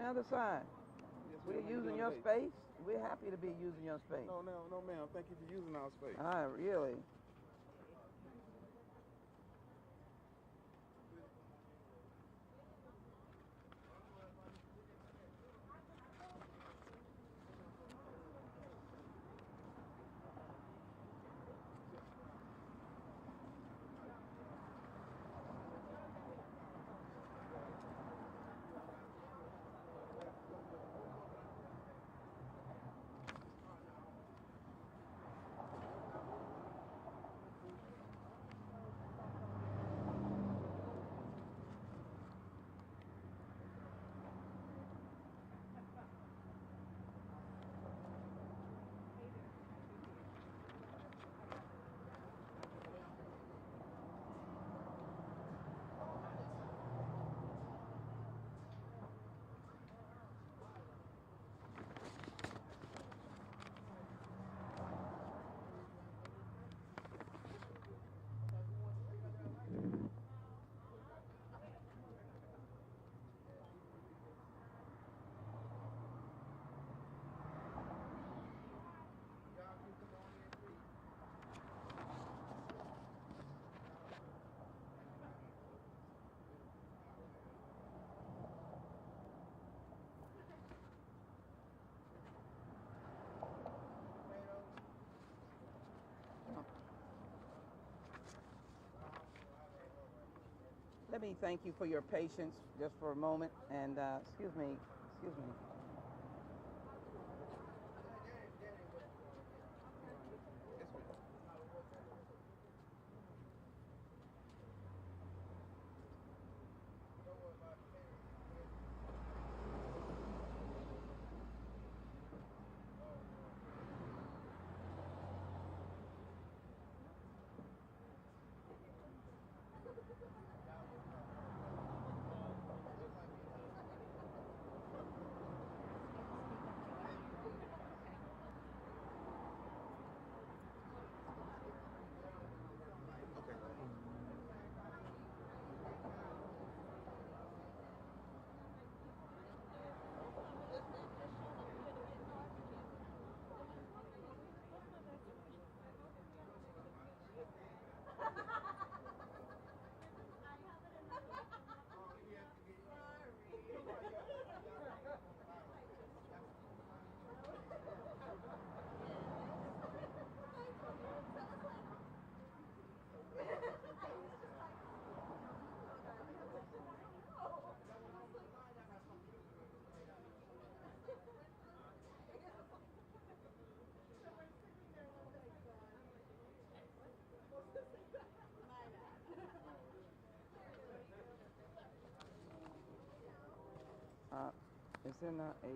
the other side. Yes, We're ma'am. How you using doing your today? space. We're happy to be using your space. No, ma'am. Thank you for using our space. Really? Let me thank you for your patience just for a moment. And excuse me. Is there not a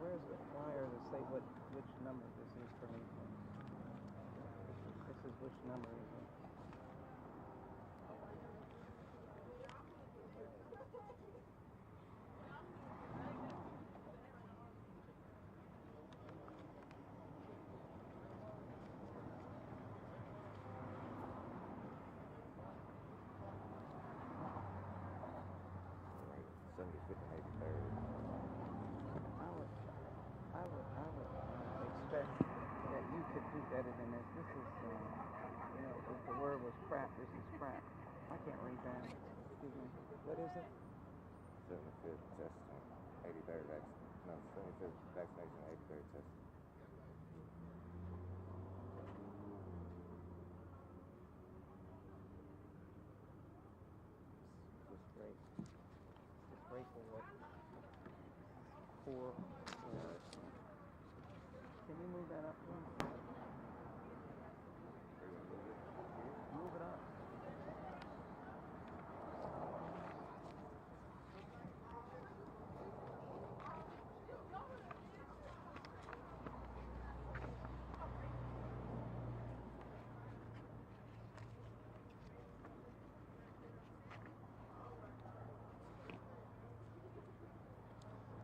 where's the flyer to say which number this is for me? This is which number is it? I would expect that you could do better than this. This is, if the word was crap, this is crap. I can't read that. Excuse me. What is it? 75th testing, 83rd vaccination. No, 75th vaccination, 83rd testing. Just grateful what for. Can you move that up, please? Move it up.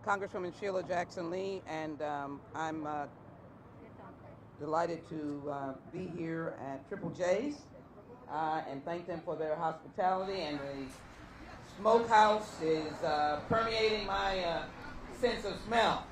Congresswoman Sheila Jackson Lee, and I'm delighted to be here at Triple J's and thank them for their hospitality and the smokehouse is permeating my sense of smell.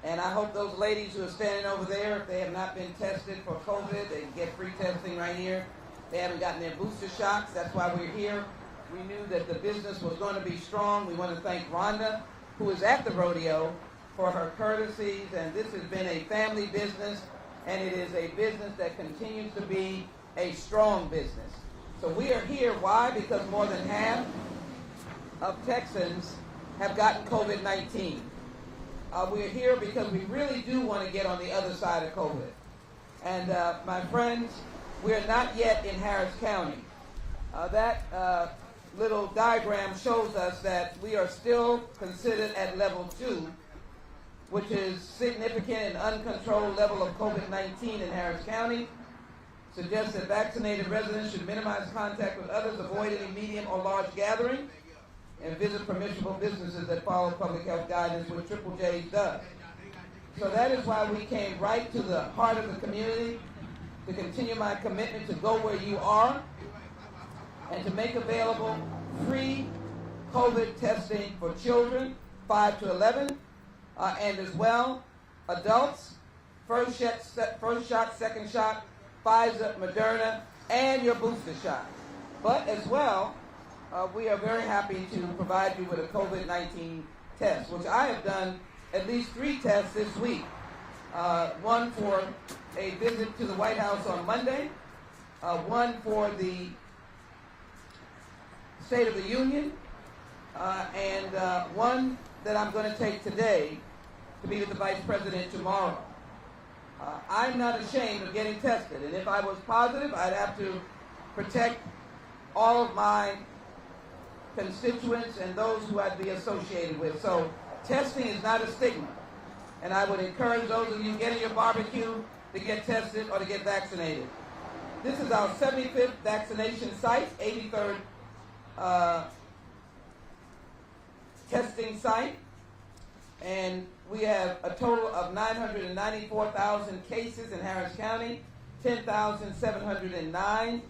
And I hope those ladies who are standing over there, if they have not been tested for COVID, they can get free testing right here. They haven't gotten their booster shots. That's why we're here. We knew that the business was going to be strong. We want to thank Rhonda, who is at the rodeo, for her courtesies. And this has been a family business, and it is a business that continues to be a strong business. So we are here. Why? Because more than half of Texans have gotten COVID-19. We're here because we really do want to get on the other side of COVID. And my friends, we're not yet in Harris County. That little diagram shows us that we are still considered at level 2, which is significant and uncontrolled level of COVID-19 in Harris County. Suggests that vaccinated residents should minimize contact with others, avoid any medium or large gathering, and visit permissible businesses that follow public health guidance, which Triple J's does. So that is why we came right to the heart of the community, to continue my commitment to go where you are and to make available free COVID testing for children 5 to 11 and as well adults, first shot, second shot, Pfizer, Moderna, and your booster shot. But as well, we are very happy to provide you with a COVID-19 test, which I have done at least 3 tests this week. One for a visit to the White House on Monday, one for the State of the Union, and one that I'm going to take today to be with the Vice President tomorrow. I'm not ashamed of getting tested, and if I was positive, I'd have to protect all of my constituents and those who I'd be associated with. So testing is not a stigma, and I would encourage those of you getting your barbecue to get tested or to get vaccinated. This is our 75th vaccination site, 83rd testing site, and we have a total of 994,000 cases in Harris County, 10,709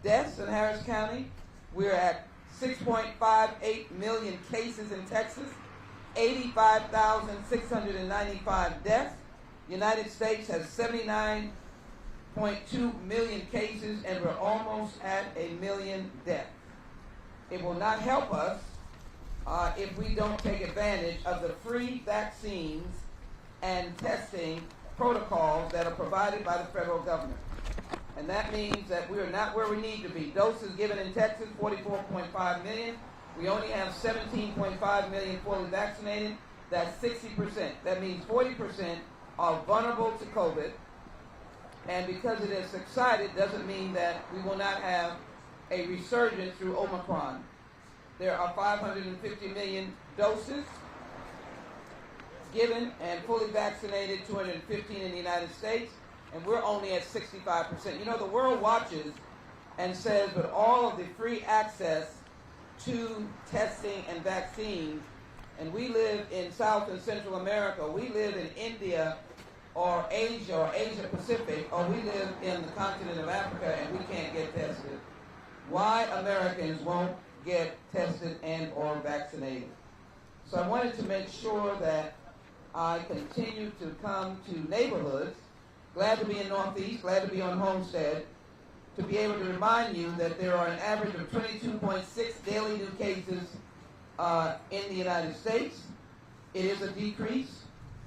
deaths in Harris County. We're at 6.58 million cases in Texas, 85,695 deaths. The United States has 79.2 million cases, and we're almost at 1 million deaths. It will not help us if we don't take advantage of the free vaccines and testing protocols that are provided by the federal government. And that means that we are not where we need to be. Doses given in Texas, 44.5 million. We only have 17.5 million fully vaccinated. That's 60%. That means 40% are vulnerable to COVID. And because it has subsided doesn't mean that we will not have a resurgence through Omicron. There are 550 million doses given and fully vaccinated, 215 in the United States, and we're only at 65%. You know, the world watches and says with all of the free access to testing and vaccines, and we live in South and Central America, we live in India or Asia Pacific, or we live in the continent of Africa and we can't get tested. Why Americans won't get tested and or vaccinated? So I wanted to make sure that I continue to come to neighborhoods, glad to be in Northeast, glad to be on Homestead, to be able to remind you that there are an average of 22.6 daily new cases in the United States. It is a decrease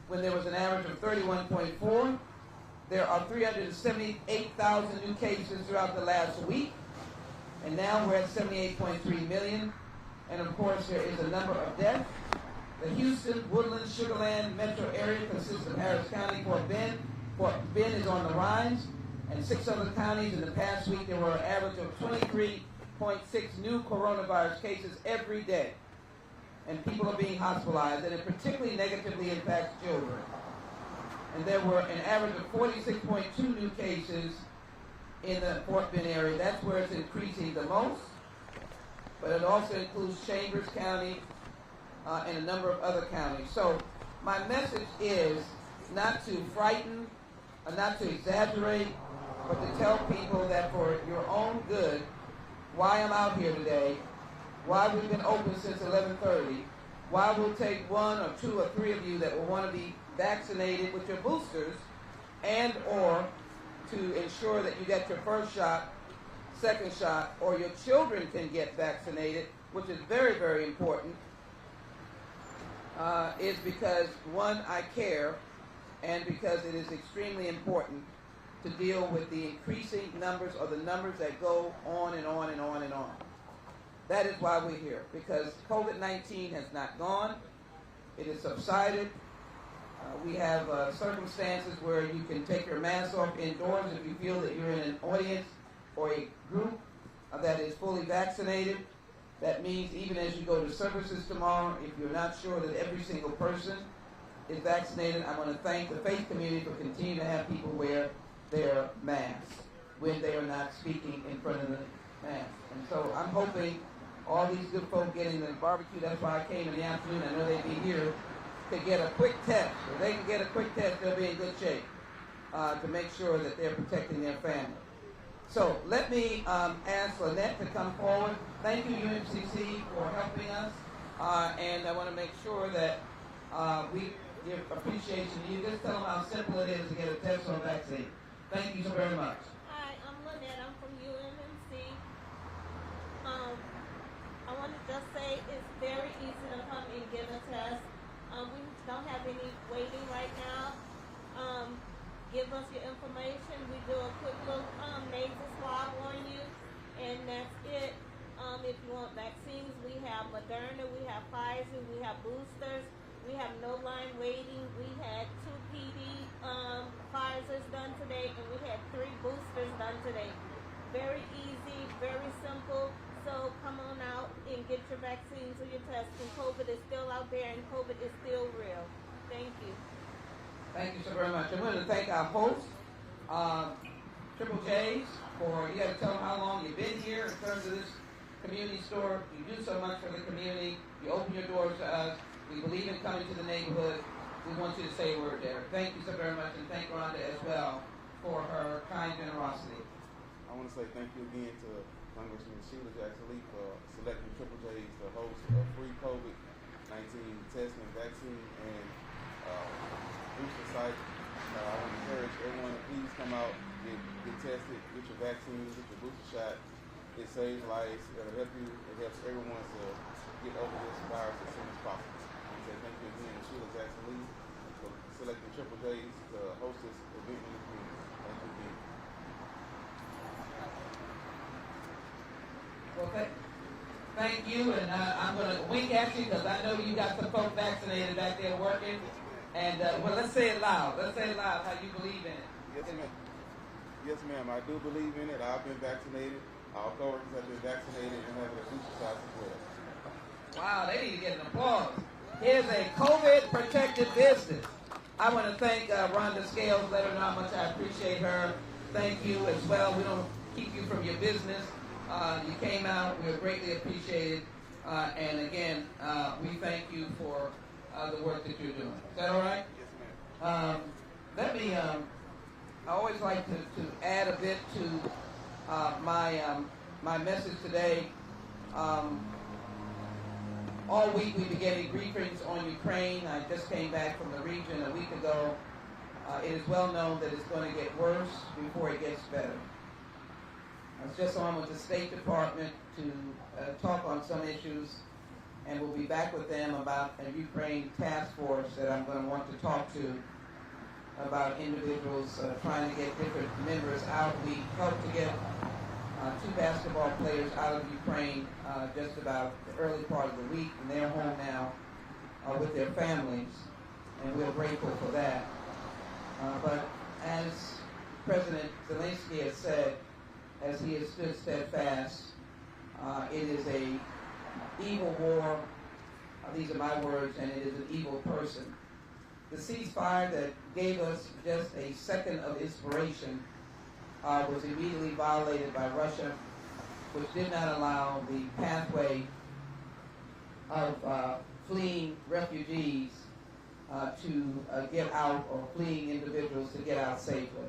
when there was an average of 31.4. There are 378,000 new cases throughout the last week, and now we're at 78.3 million. And of course, there is a number of deaths. The Houston, Woodland, Sugar Land metro area consists of Harris County, Fort Bend. Fort Bend is on the rise, and 6 other counties. In the past week, there were an average of 23.6 new coronavirus cases every day. And people are being hospitalized, and it particularly negatively impacts children. And there were an average of 46.2 new cases in the Fort Bend area. That's where it's increasing the most. But it also includes Chambers County and a number of other counties. So my message is not to frighten, not to exaggerate, but to tell people that for your own good, why I'm out here today why we've been open since 11:30, why we'll take 1 or 2 or 3 of you that will want to be vaccinated with your boosters, and or to ensure that you get your first shot, second shot, or your children can get vaccinated, which is very, very important, is because, one, I care, and because it is extremely important to deal with the increasing numbers, or the numbers that go on and on and on and on. That is why we're here, because COVID-19 has not gone. It has subsided. We have circumstances where you can take your mask off indoors if you feel that you're in an audience or a group that is fully vaccinated. That means even as you go to services tomorrow, if you're not sure that every single person is vaccinated, I want to thank the faith community for continuing to have people wear their masks when they are not speaking in front of the mask. And so I'm hoping all these good folk getting the barbecue, that's why I came in the afternoon, I know they'd be here, to get a quick test. If they can get a quick test, they'll be in good shape to make sure that they're protecting their family. So let me ask Lynette to come forward. Thank you, UMCC, for helping us. And I want to make sure that we give appreciation to you. Just tell them how simple it is to get a test or a vaccine. Thank you so very much. Hi, I'm Lynette. I'm from UMMC. I want to just say it's very easy to come and get a test. We don't have any waiting right now. Give us your information. We do a quick little nasal swab on you, and that's it. If you want vaccines, we have Moderna, we have Pfizer, we have boosters. We have no line waiting. We had 2 PD Pfizers done today, and we had 3 boosters done today. Very easy, very simple. So come on out and get your vaccines or your tests. And COVID is still out there, and COVID is still real. Thank you. Thank you so very much. I want to thank our host, Triple J's, for, you got to tell them how long you've been here in terms of this community store. You do so much for the community. You open your doors to us. We believe in coming to the neighborhood. We want you to say a word there. Thank you so very much, and thank Rhonda as well for her kind generosity. I want to say thank you again to Congressman Sheila Jackson Lee for selecting Triple J's to host a free COVID-19 testing, vaccine, and booster site. I want to encourage everyone to please come out, get tested, get your vaccine, get your booster shot. It saves lives. It'll help you. It helps everyone to get over this virus as soon as possible. I want to say thank you again to Sheila Jackson Lee for selecting Triple J's to host this event in the community. Thank you again. Well, thank you, and I'm going to wink at you because I know you got some folks vaccinated back there working. And, well, let's say it loud. Let's say it loud how you believe in it. Yes, ma'am. Yes, ma'am. I do believe in it. I've been vaccinated. Our coworkers have been vaccinated and have their booster shots as well. Wow, they need to get an applause. Here's a COVID-protected business. I want to thank Rhonda Scales. Let her know how much I appreciate her. Thank you as well. We don't keep you from your business. You came out. We're greatly appreciated. And again, we thank you for the work that you're doing. Is that all right? Yes, ma'am. Let me, I always like to add a bit to my message today. All week we've been getting briefings on Ukraine. I just came back from the region a week ago. It is well known that it's going to get worse before it gets better. I was just on with the State Department to talk on some issues, and we'll be back with them about a Ukraine task force that I'm going to want to talk to about individuals trying to get different members out. We helped to get 2 basketball players out of Ukraine just about the early part of the week, and they're home now with their families, and we're grateful for that. But as President Zelensky has said, as he has stood steadfast, it is a evil war. These are my words, and it is an evil person. The ceasefire that gave us just a second of inspiration was immediately violated by Russia, which did not allow the pathway of fleeing refugees to get out, or fleeing individuals to get out safely.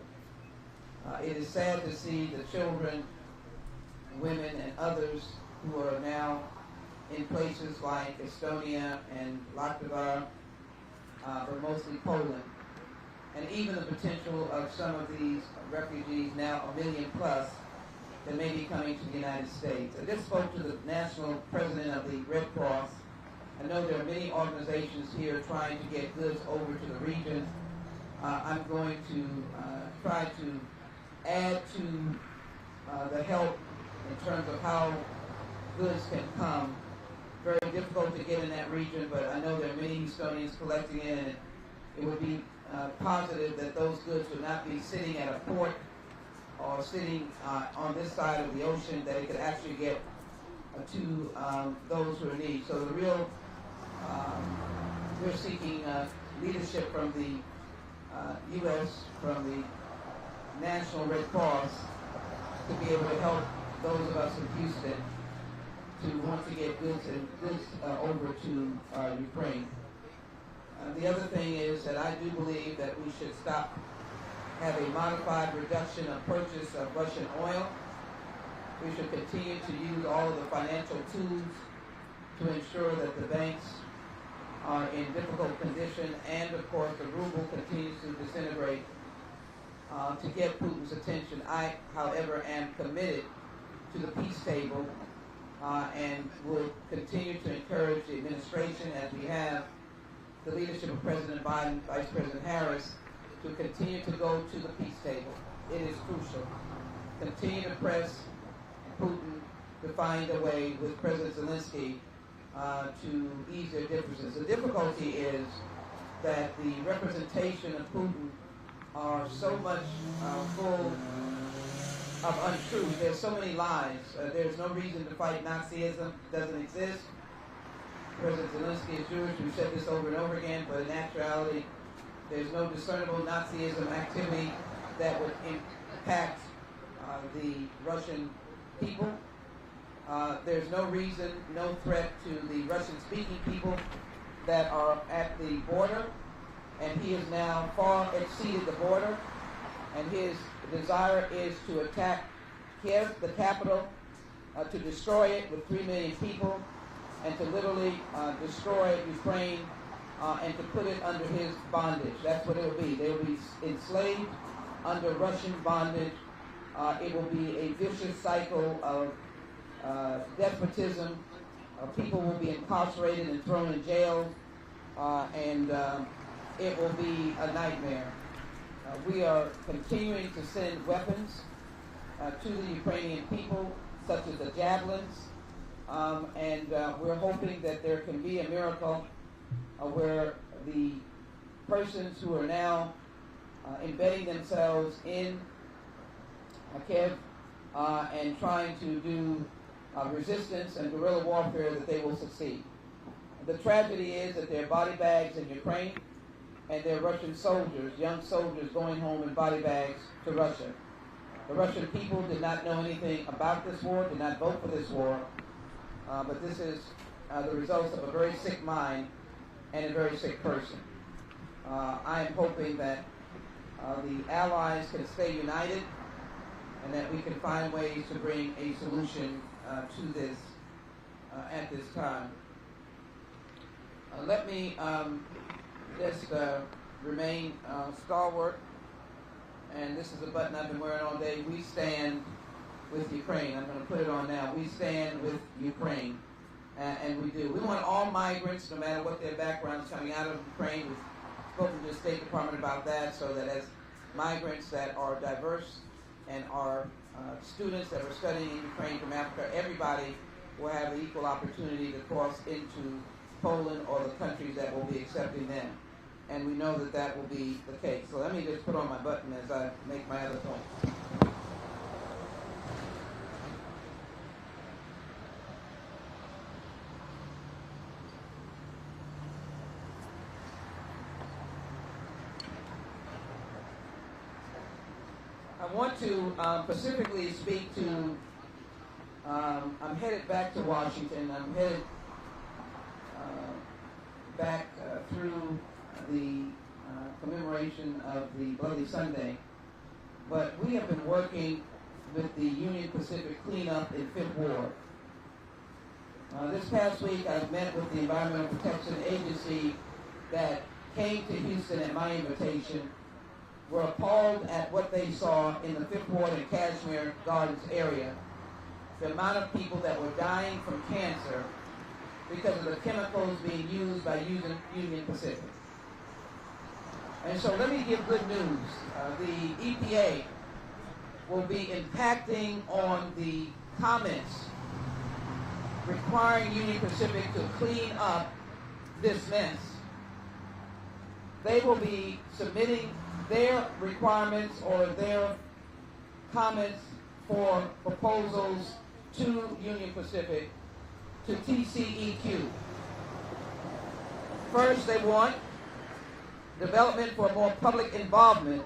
It is sad to see the children, women, and others who are now in places like Estonia and Latvia, but mostly Poland. And even the potential of some of these refugees, now 1 million plus, that may be coming to the United States. I just spoke to the national president of the Red Cross. I know there are many organizations here trying to get goods over to the region. I'm going to try to add to the help in terms of how goods can come. Very difficult to get in that region, but I know there are many Estonians collecting in, and it would be positive that those goods would not be sitting at a port or sitting on this side of the ocean, that it could actually get to those who are in need. So the real, we're seeking leadership from the U.S., from the National Red Cross, to be able to help those of us in Houston to want to get goods over to Ukraine. The other thing is that I do believe that we should have a modified reduction of purchase of Russian oil. We should continue to use all of the financial tools to ensure that the banks are in difficult condition, and of course the ruble continues to disintegrate to get Putin's attention. I, however, am committed to the peace table and will continue to encourage the administration, as we have the leadership of President Biden, Vice President Harris, to continue to go to the peace table. It is crucial. Continue to press Putin to find a way with President Zelensky to ease their differences. The difficulty is that the representation of Putin are so much full of untruth. There's so many lies. There's no reason to fight Nazism. It doesn't exist. President Zelensky is Jewish. We've said this over and over again, but in actuality, there's no discernible Nazism activity that would impact the Russian people. There's no reason, no threat to the Russian-speaking people that are at the border, and he has now far exceeded the border, and his desire is to attack Kiev, the capital, to destroy it with 3 million people, and to literally destroy Ukraine and to put it under his bondage. That's what it will be. They will be enslaved under Russian bondage. It will be a vicious cycle of despotism. People will be incarcerated and thrown in jail, and it will be a nightmare. We are continuing to send weapons to the Ukrainian people, such as the javelins, and we're hoping that there can be a miracle where the persons who are now embedding themselves in Kiev and trying to do resistance and guerrilla warfare, that they will succeed. The tragedy is that there are body bags in Ukraine, and there are Russian soldiers, young soldiers, going home in body bags to Russia. The Russian people did not know anything about this war, did not vote for this war, but this is the results of a very sick mind and a very sick person. I am hoping that the Allies can stay united and that we can find ways to bring a solution to this at this time. Let me just remain stalwart, and this is a button I've been wearing all day. We stand with Ukraine. I'm going to put it on now. We stand with Ukraine, and we do. We want all migrants, no matter what their backgrounds, coming out of Ukraine. We've spoken to the State Department about that, so that as migrants that are diverse and are students that are studying in Ukraine from Africa, everybody will have an equal opportunity to cross into Poland or the countries that will be accepting them. And we know that that will be the case. So let me just put on my button as I make my other point. I want to specifically speak to, I'm headed back to Washington. I'm headed back through the commemoration of the Bloody Sunday. But we have been working with the Union Pacific cleanup in Fifth Ward. This past week, I met with the Environmental Protection Agency that came to Houston at my invitation, were appalled at what they saw in the Fifth Ward and Cashmere Gardens area, the amount of people that were dying from cancer because of the chemicals being used by Union Pacific. And so let me give good news. The EPA will be impacting on the comments requiring Union Pacific to clean up this mess. They will be submitting their requirements or their comments for proposals to Union Pacific, to TCEQ. First, they want development for more public involvement,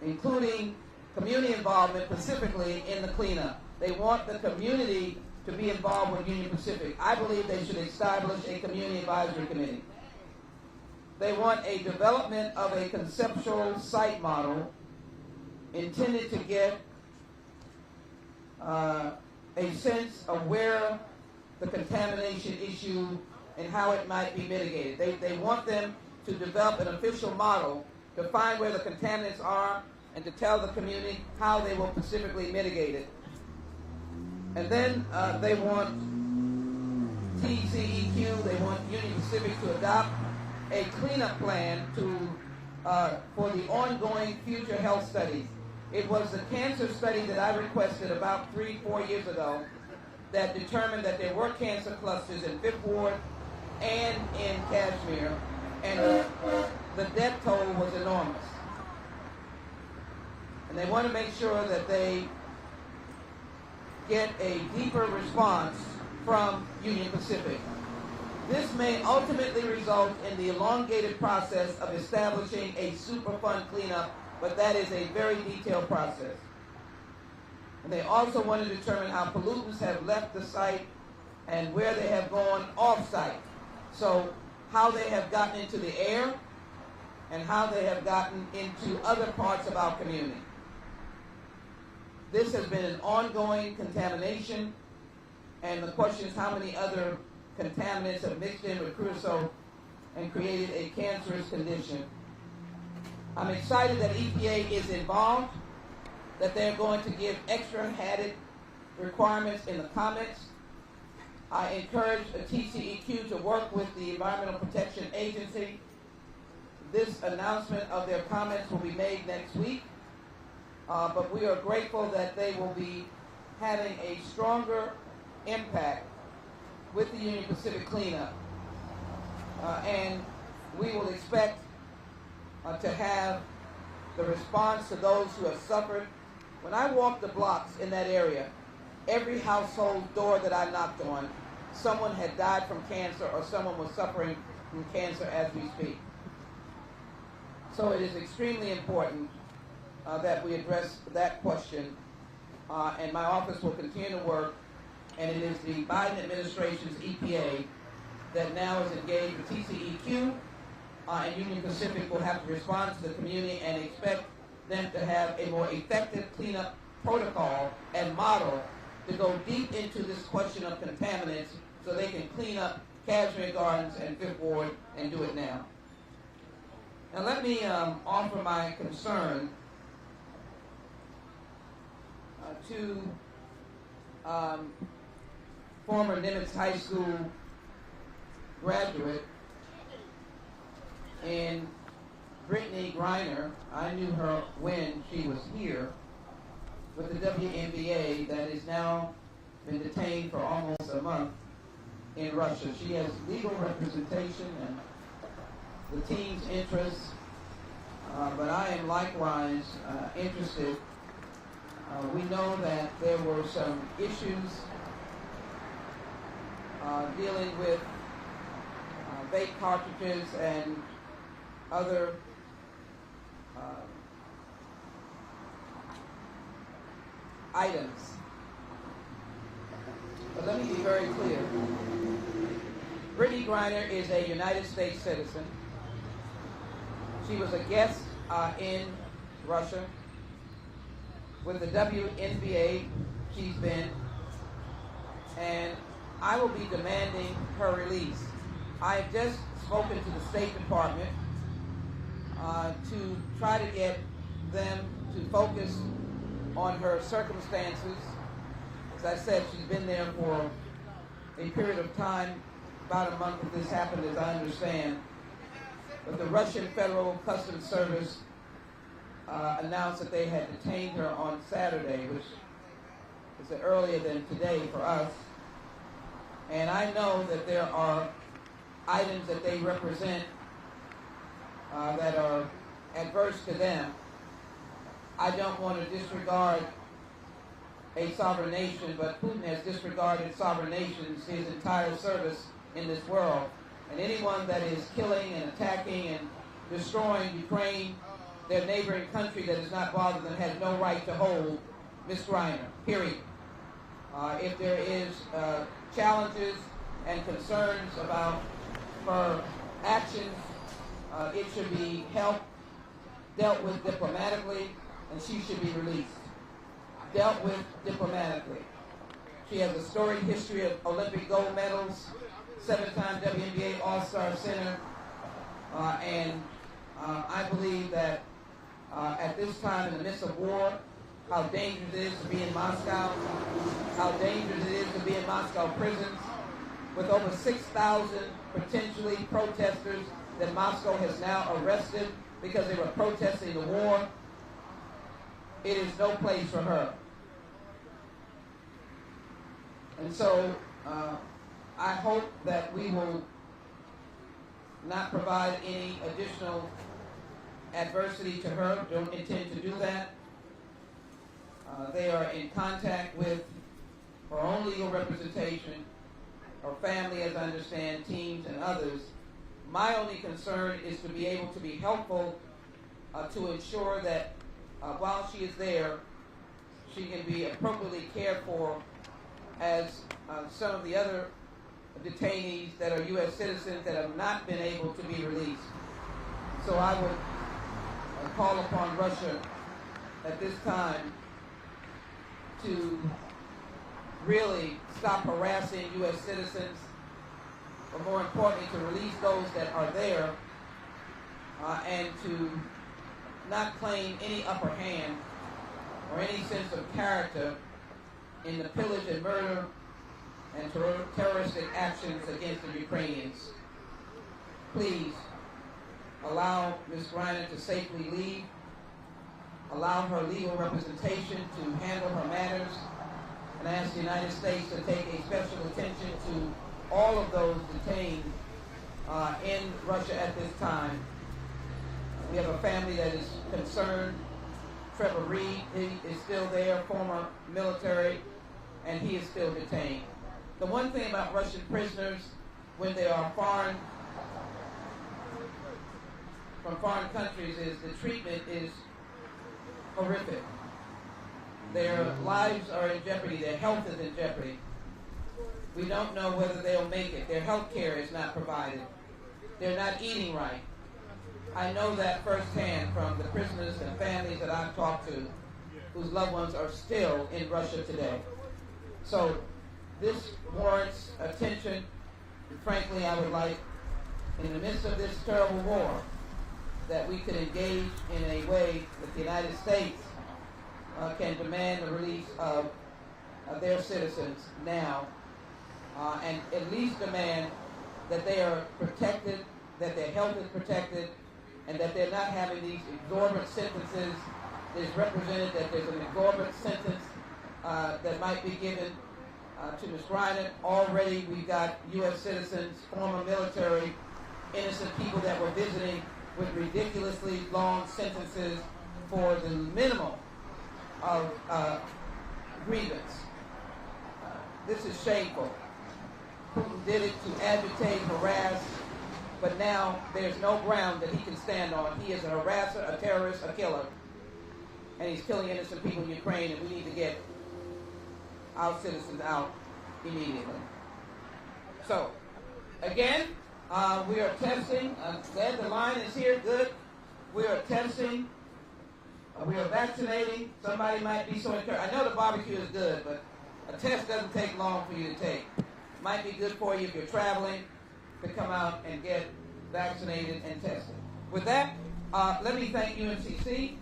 including community involvement specifically in the cleanup. They want the community to be involved with Union Pacific. I believe they should establish a community advisory committee. They want a development of a conceptual site model intended to get a sense of where the contamination issue and how it might be mitigated. They want them to develop an official model to find where the contaminants are and to tell the community how they will specifically mitigate it. And then they want TCEQ, they want Union Pacific to adopt a cleanup plan for the ongoing future health studies. It was the cancer study that I requested about 3-4 years ago that determined that there were cancer clusters in Fifth Ward and in Kashmir, and the death toll was enormous. And they want to make sure that they get a deeper response from Union Pacific. This may ultimately result in the elongated process of establishing a Superfund cleanup, but that is a very detailed process. And they also want to determine how pollutants have left the site and where they have gone off-site. So how they have gotten into the air and how they have gotten into other parts of our community. This has been an ongoing contamination, and the question is how many other contaminants have mixed in with creosote and created a cancerous condition. I'm excited that EPA is involved, that they're going to give extra added requirements in the comments. I encourage the TCEQ to work with the Environmental Protection Agency. This announcement of their comments will be made next week. But we are grateful that they will be having a stronger impact with the Union Pacific cleanup. And we will expect to have the response to those who have suffered. When I walk the blocks in that area, every household door that I knocked on, someone had died from cancer or someone was suffering from cancer as we speak. So it is extremely important that we address that question, and my office will continue to work, and it is the Biden administration's EPA that now is engaged with TCEQ, and Union Pacific will have to respond to the community and expect them to have a more effective cleanup protocol and model to go deep into this question of contaminants so they can clean up Cashmere Gardens and Fifth Ward and do it now. Now let me offer my concern to former Nimitz High School graduate and Brittany Griner. I knew her when she was here with the WNBA that has now been detained for almost a month in Russia. She has legal representation and the team's interests, but I am likewise interested. We know that there were some issues dealing with vape cartridges and other items. But let me be very clear. Brittany Griner is a United States citizen. She was a guest in Russia. With the WNBA, she's been and I will be demanding her release. I have just spoken to the State Department to try to get them to focus on her circumstances. As I said, she's been there for a period of time, about a month that this happened, as I understand. But the Russian Federal Customs Service announced that they had detained her on Saturday, which is earlier than today for us. And I know that there are items that they represent that are adverse to them. I don't want to disregard a sovereign nation, but Putin has disregarded sovereign nations his entire service in this world. And anyone that is killing and attacking and destroying Ukraine, their neighboring country that does not bother them, has no right to hold Ms. Reiner, period. If there is challenges and concerns about her actions, it should be dealt with diplomatically, and she should be released. Dealt with diplomatically. She has a storied history of Olympic gold medals, 7-time WNBA All-Star center, and I believe that at this time in the midst of war, how dangerous it is to be in Moscow, how dangerous it is to be in Moscow prisons, with over 6,000 potentially protesters that Moscow has now arrested because they were protesting the war. It is no place for her. And so I hope that we will not provide any additional adversity to her. Don't intend to do that. They are in contact with her own legal representation, her family, as I understand, teams and others. My only concern is to be able to be helpful to ensure that while she is there, she can be appropriately cared for as some of the other detainees that are U.S. citizens that have not been able to be released. So I would call upon Russia at this time to really stop harassing U.S. citizens, but more importantly, to release those that are there and to not claim any upper hand or any sense of character in the pillage and murder and terroristic actions against the Ukrainians. Please allow Ms. Reiner to safely leave. Allow her legal representation to handle her matters, and ask the United States to take a special attention to all of those detained in Russia at this time. We have a family that is concerned. Trevor Reed, he is still there, former military, and he is still detained. The one thing about Russian prisoners, when they are from foreign countries, is the treatment is horrific. Their lives are in jeopardy. Their health is in jeopardy. We don't know whether they'll make it. Their health care is not provided. They're not eating right. I know that firsthand from the prisoners and families that I've talked to whose loved ones are still in Russia today. So this warrants attention. And frankly, I would like, in the midst of this terrible war, that we could engage in a way that the United States can demand the release of their citizens now, and at least demand that they are protected, that their health is protected, and that they're not having these exorbitant sentences. It's represented that there's an exorbitant sentence that might be given to Ms. Reiner. Already we've got U.S. citizens, former military, innocent people that were visiting with ridiculously long sentences for the minimal of grievance. This is shameful. Putin did it to agitate, harass, but now there's no ground that he can stand on. He is a harasser, a terrorist, a killer, and he's killing innocent people in Ukraine, and we need to get our citizens out immediately. So, again, we are testing. Glad the line is here. Good. We are testing. We are vaccinating. Somebody might be so encouraged. I know the barbecue is good, but A test doesn't take long for you to take. Might be good for you if you're traveling to come out and get vaccinated and tested. With that, let me thank UNCC.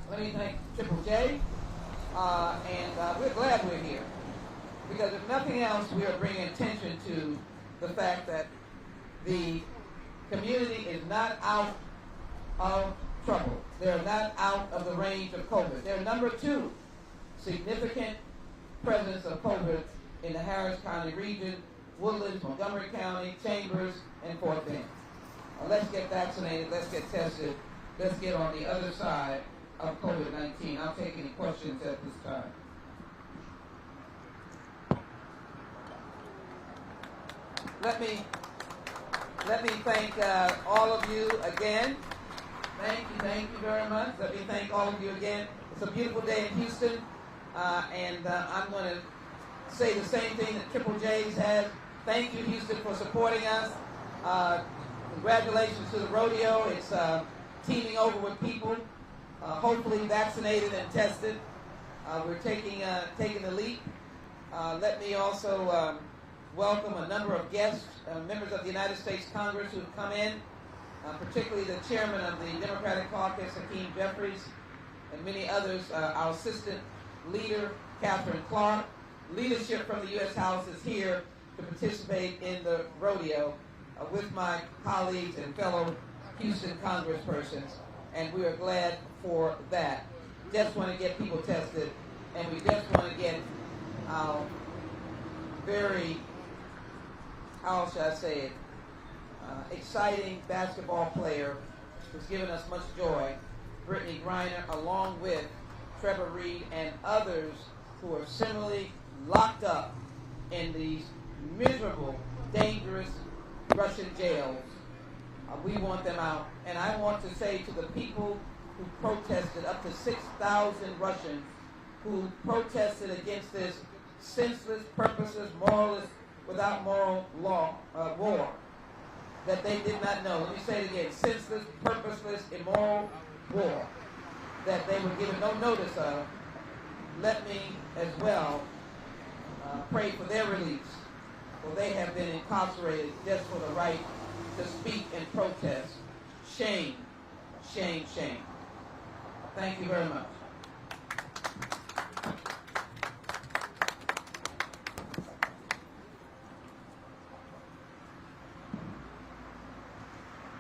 Let me thank Triple J. And we're glad we're here. Because if nothing else, we are bringing attention to the fact that the community is not out of trouble. They're not out of the range of COVID. They're number 2 significant presence of COVID in the Harris County region, Woodlands, Montgomery County, Chambers, and Fort Bend. Let's get vaccinated. Let's get tested. Let's get on the other side of COVID-19. I'll take any questions at this time. Let me thank all of you again. Thank you very much. Let me thank all of you again. It's a beautiful day in Houston, and I'm going to say the same thing that Triple J's has. Thank you, Houston, for supporting us. Congratulations to the rodeo. It's teeming over with people, hopefully vaccinated and tested. We're taking the leap. Let me also welcome a number of guests, members of the United States Congress who have come in, particularly the chairman of the Democratic Caucus, Hakeem Jeffries, and many others. Our assistant leader, Catherine Clark. Leadership from the U.S. House is here to participate in the rodeo with my colleagues and fellow Houston congresspersons, and we are glad for that. Just want to get people tested, and we just want to get our very, how shall I say it, exciting basketball player who's given us much joy, Brittany Griner, along with Trevor Reed and others who are similarly locked up in these miserable, dangerous Russian jails. We want them out. And I want to say to the people who protested, up to 6,000 Russians who protested against this senseless, purposeless, moralist, without moral law, war, that they did not know. Let me say it again. Senseless, purposeless, immoral war that they were given no notice of. Let me as well pray for their release, for they have been incarcerated just for the right to speak and protest. Shame, shame, shame. Thank you very much.